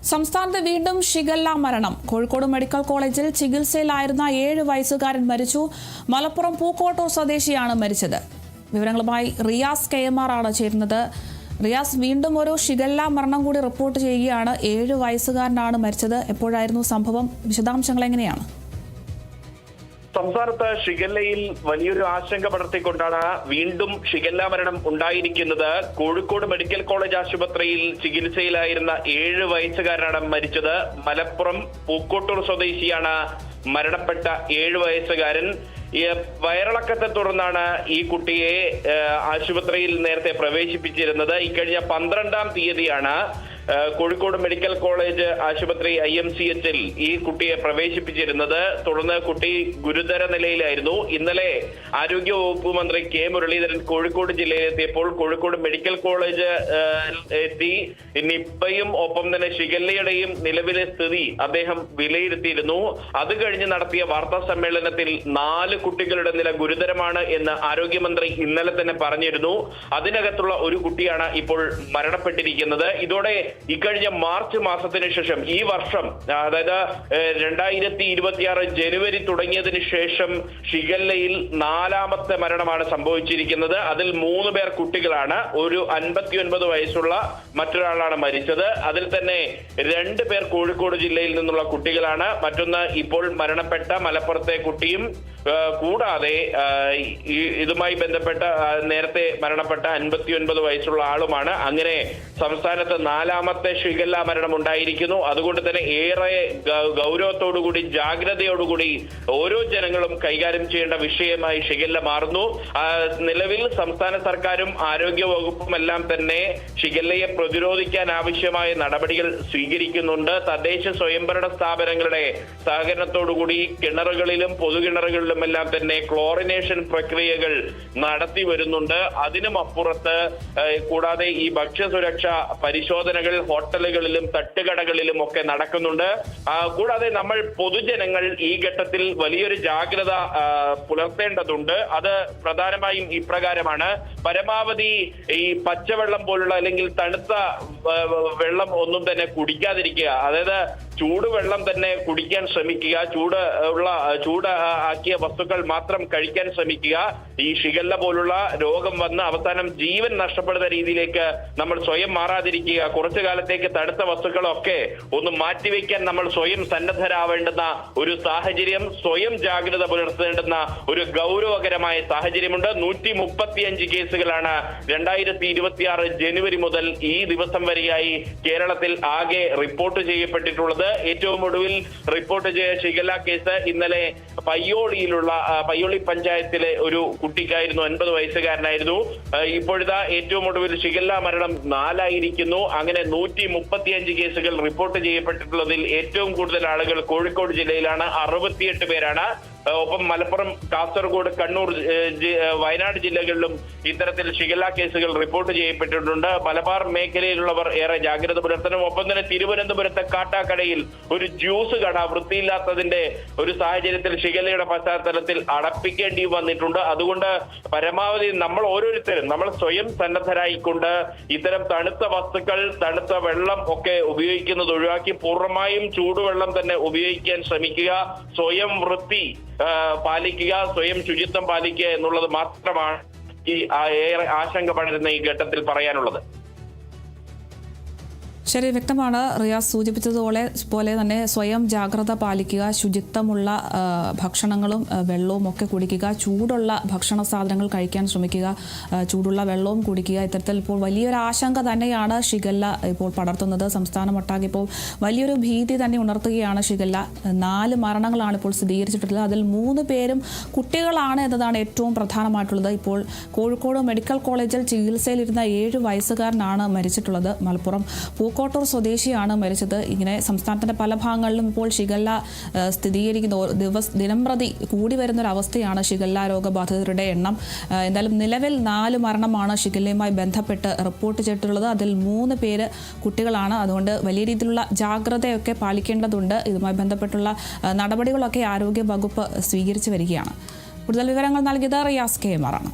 സംസ്ഥാനത്ത് വീണ്ടും ഷിഗല്ല മരണം. കോഴിക്കോട് മെഡിക്കൽ കോളേജിൽ ചികിത്സയിലായിരുന്ന 7 വയസ്സുകാരൻ മരിച്ചു. മലപ്പുറം പൂക്കോട്ടൂർ സ്വദേശിയാണ് മരിച്ചത്. വിവരങ്ങളുമായി റിയാസ് KMR ആണ് ചേരുന്നത്. റിയാസ്, വീണ്ടും ഒരു ഷിഗല്ല മരണം കൂടി റിപ്പോർട്ട് ചെയ്യുകയാണ്. 7 വയസ്സുകാരനാണ് മരിച്ചത്. എപ്പോഴായിരുന്നു സംഭവം? വിശദാംശങ്ങൾ എങ്ങനെയാണ്? സംസ്ഥാനത്ത് ഷിഗല്ലയിൽ വലിയൊരു ആശങ്ക പടർത്തിക്കൊണ്ടാണ് വീണ്ടും ഷിഗല്ല മരണം ഉണ്ടായിരിക്കുന്നത്. കോഴിക്കോട് മെഡിക്കൽ കോളേജ് ആശുപത്രിയിൽ ചികിത്സയിലായിരുന്ന 7 വയസ്സുകാരനാണ് മരിച്ചത്. മലപ്പുറം പൂക്കോട്ടൂർ സ്വദേശിയാണ് മരണപ്പെട്ട 7 വയസ്സുകാരൻ. വയറിളക്കത്തെ തുടർന്നാണ് ഈ കുട്ടിയെ ആശുപത്രിയിൽ നേരത്തെ പ്രവേശിപ്പിച്ചിരുന്നത്. ഇക്കഴിഞ്ഞ 12-ാം തീയതിയാണ് കോഴിക്കോട് മെഡിക്കൽ കോളേജ് ആശുപത്രി IMCHൽ ഈ കുട്ടിയെ പ്രവേശിപ്പിച്ചിരുന്നത്. തുടർന്ന് കുട്ടി ഗുരുതര നിലയിലായിരുന്നു. ഇന്നലെ ആരോഗ്യവകുപ്പ് മന്ത്രി K മുരളീധരൻ കോഴിക്കോട് ജില്ലയിലെത്തിയപ്പോൾ കോഴിക്കോട് മെഡിക്കൽ കോളേജ് എത്തി നിപ്പയും ഒപ്പം തന്നെ ഷിഗല്ലയുടെയും നിലവിലെ സ്ഥിതി അദ്ദേഹം വിലയിരുത്തിയിരുന്നു. അത് കഴിഞ്ഞ് നടത്തിയ വാർത്താ സമ്മേളനത്തിൽ 4 കുട്ടികളുടെ നില ഗുരുതരമാണ് എന്ന് ആരോഗ്യമന്ത്രി ഇന്നലെ തന്നെ പറഞ്ഞിരുന്നു. അതിനകത്തുള്ള ഒരു കുട്ടിയാണ് ഇപ്പോൾ മരണപ്പെട്ടിരിക്കുന്നത്. ഇതോടെ ഇക്കഴിഞ്ഞ മാർച്ച് മാസത്തിന് ശേഷം ഈ വർഷം, അതായത് 2026 ജനുവരി തുടങ്ങിയതിന് ശേഷം ഷിഗല്ലയിൽ 4ാമത്തെ മരണമാണ് സംഭവിച്ചിരിക്കുന്നത്. അതിൽ 3 പേർ കുട്ടികളാണ്. ഒരു 59 വയസ്സുള്ള മറ്റൊരാളാണ് മരിച്ചത്. അതിൽ തന്നെ 2 പേർ കോഴിക്കോട് ജില്ലയിൽ നിന്നുള്ള കുട്ടികളാണ്. മറ്റൊന്ന് ഇപ്പോൾ മരണപ്പെട്ട മലപ്പുറത്തെ കുട്ടിയും കൂടാതെ ഇതുമായി ബന്ധപ്പെട്ട നേരത്തെ മരണപ്പെട്ട 59 വയസ്സുള്ള ആളുമാണ്. അങ്ങനെ സംസ്ഥാനത്ത് 4ാമത്തെ ഷിഗല്ല മരണം ഉണ്ടായിരിക്കുന്നു. അതുകൊണ്ട് തന്നെ ഏറെ ഗൗരവത്തോടുകൂടി ജാഗ്രതയോടുകൂടി ഓരോ ജനങ്ങളും കൈകാര്യം ചെയ്യേണ്ട വിഷയമായി ഷിഗല്ല മാറുന്നു. നിലവിൽ സംസ്ഥാന സർക്കാരും ആരോഗ്യ വകുപ്പും എല്ലാം തന്നെ ഷിഗല്ലയെ പ്രതിരോധിക്കാൻ ആവശ്യമായ നടപടികൾ സ്വീകരിക്കുന്നുണ്ട്. തദ്ദേശ സ്വയംഭരണ സ്ഥാപനങ്ങളുടെ സഹകരണത്തോടുകൂടി കിണറുകളിലും പൊതുകിണറുകളിലും എല്ലാം തന്നെ ക്ലോറിനേഷൻ പ്രക്രിയകൾ നടത്തി വരുന്നുണ്ട്. അതിനും അപ്പുറത്ത് കൂടാതെ ഈ ഭക്ഷ്യസുരക്ഷ പരിശോധനകൾ ഹോട്ടലുകളിലും തട്ടുകടകളിലും ഒക്കെ നടക്കുന്നുണ്ട്. കൂടാതെ നമ്മൾ പൊതുജനങ്ങൾ ഈ ഘട്ടത്തിൽ വലിയൊരു ജാഗ്രത പുലർത്തേണ്ടതുണ്ട്. അത് പ്രധാനമായും ഇപ്രകാരമാണ്: പരമാവധി ഈ പച്ചവെള്ളം പോലുള്ള അല്ലെങ്കിൽ തണുത്ത വെള്ളം ഒന്നും തന്നെ കുടിക്കാതിരിക്കുക. അതായത് ചൂടുവെള്ളം തന്നെ കുടിക്കാൻ ശ്രമിക്കുക. ചൂട് ആക്കിയ വസ്തുക്കൾ മാത്രം കഴിക്കാൻ ശ്രമിക്കുക. ഈ ഷിഗല്ല പോലുള്ള രോഗം വന്ന് അവസാനം ജീവൻ നഷ്ടപ്പെടുന്ന രീതിയിലേക്ക് നമ്മൾ സ്വയം മാറാതിരിക്കുക. കുറച്ചു കാലത്തേക്ക് തണുത്ത വസ്തുക്കളൊക്കെ ഒന്ന് മാറ്റിവെക്കാൻ നമ്മൾ സ്വയം സന്നദ്ധരാവേണ്ടുന്ന ഒരു സാഹചര്യം, സ്വയം ജാഗ്രത പുലർത്തേണ്ടുന്ന ഒരു ഗൗരവകരമായ സാഹചര്യമുണ്ട്. 135 കേസുകളാണ് 2026 ജനുവരി മുതൽ ഈ ദിവസം വരെയായി കേരളത്തിൽ ആകെ റിപ്പോർട്ട് ചെയ്യപ്പെട്ടിട്ടുള്ളത്. ഏറ്റവും ഒടുവിൽ റിപ്പോർട്ട് ചെയ്ത ഷിഗല്ല കേസ് ഇന്നലെ പയ്യോളി പഞ്ചായത്തിലെ ഒരു കുട്ടിക്കായിരുന്നു. 50 വയസ്സുകാരനായിരുന്നു. ഇപ്പോഴത്തെ ഏറ്റവും ഒടുവിൽ ഷിഗല്ല മരണം 4 ആയിരിക്കുന്നു. അങ്ങനെ 135 കേസുകൾ റിപ്പോർട്ട് ചെയ്യപ്പെട്ടിട്ടുള്ളതിൽ ഏറ്റവും കൂടുതൽ ആളുകൾ കോഴിക്കോട് ജില്ലയിലാണ്. 68 പേരാണ്. ഒപ്പം മലപ്പുറം, കാസർഗോഡ്, കണ്ണൂർ, വയനാട് ജില്ലകളിലും ഇത്തരത്തിൽ ഷിഗല്ല കേസുകൾ റിപ്പോർട്ട് ചെയ്യപ്പെട്ടിട്ടുണ്ട്. മലബാർ മേഖലയിലുള്ളവർ ഏറെ ജാഗ്രത പുലർത്തണം. ഒപ്പം തന്നെ തിരുവനന്തപുരത്തെ കാട്ടാക്കടയിൽ ഒരു ജ്യൂസ് കട വൃത്തിയില്ലാത്തതിന്റെ ഒരു സാഹചര്യത്തിൽ ഷിഗല്ലയുടെ പശ്ചാത്തലത്തിൽ അടപ്പിക്കേണ്ടി വന്നിട്ടുണ്ട്. അതുകൊണ്ട് പരമാവധി നമ്മൾ ഓരോരുത്തരും നമ്മൾ സ്വയം സന്നദ്ധരായിക്കൊണ്ട് ഇത്തരം തണുത്ത വസ്തുക്കൾ, തണുത്ത വെള്ളം ഒക്കെ ഉപയോഗിക്കുന്നത് ഒഴിവാക്കി പൂർണ്ണമായും ചൂടുവെള്ളം തന്നെ ഉപയോഗിക്കാൻ ശ്രമിക്കുക. സ്വയം വൃത്തി പാലിക്കുക, സ്വയം ശുചിത്വം പാലിക്കുക എന്നുള്ളത് മാത്രമാണ് ഈ ഏറെ ആശങ്ക പടരുന്ന ഈ ഘട്ടത്തിൽ പറയാനുള്ളത്. ശരി, വ്യക്തമാണ്. റിയാസ് സൂചിപ്പിച്ചതുപോലെ തന്നെ സ്വയം ജാഗ്രത പാലിക്കുക, ശുചിത്വമുള്ള ഭക്ഷണങ്ങളും വെള്ളവും ഒക്കെ കുടിക്കുക, ചൂടുള്ള ഭക്ഷണ സാധനങ്ങൾ കഴിക്കാൻ ശ്രമിക്കുക, ചൂടുള്ള വെള്ളവും കുടിക്കുക. ഇത്തരത്തിൽ ഇപ്പോൾ വലിയൊരു ആശങ്ക തന്നെയാണ് ഷിഗല്ല ഇപ്പോൾ പടർത്തുന്നത്. സംസ്ഥാനമൊട്ടാകെ ഇപ്പോൾ വലിയൊരു ഭീതി തന്നെ ഉണർത്തുകയാണ് ഷിഗല്ല. 4 മരണങ്ങളാണ് ഇപ്പോൾ സ്ഥിരീകരിച്ചിട്ടുള്ളത്. അതിൽ 3 പേരും കുട്ടികളാണ് എന്നതാണ് ഏറ്റവും പ്രധാനമായിട്ടുള്ളത്. ഇപ്പോൾ കോഴിക്കോട് മെഡിക്കൽ കോളേജിൽ ചികിത്സയിലിരുന്ന 7 വയസ്സുകാരനാണ് മരിച്ചിട്ടുള്ളത്. മലപ്പുറം പൂക്കോട്ടൂർ സ്വദേശിയാണ് മരിച്ചത്. ഇങ്ങനെ സംസ്ഥാനത്തിന്റെ പല ഭാഗങ്ങളിലും ഇപ്പോൾ ഷിഗല്ല സ്ഥിരീകരിക്കുന്ന ദിനംപ്രതി കൂടി വരുന്നൊരവസ്ഥയാണ് ഷിഗല്ല രോഗബാധിതരുടെ എണ്ണം. എന്തായാലും നിലവിൽ 4 മരണമാണ് ഷിഗല്ലയുമായി ബന്ധപ്പെട്ട് റിപ്പോർട്ട് ചെയ്തിട്ടുള്ളത്. അതിൽ 3 പേര് കുട്ടികളാണ്. അതുകൊണ്ട് വലിയ രീതിയിലുള്ള ജാഗ്രതയൊക്കെ പാലിക്കേണ്ടതുണ്ട്. ഇതുമായി ബന്ധപ്പെട്ടുള്ള നടപടികളൊക്കെ ആരോഗ്യ വകുപ്പ് സ്വീകരിച്ചു വരികയാണ്. കൂടുതൽ വിവരങ്ങൾ നൽകിയത് റിയാസ് KMR ആണ്.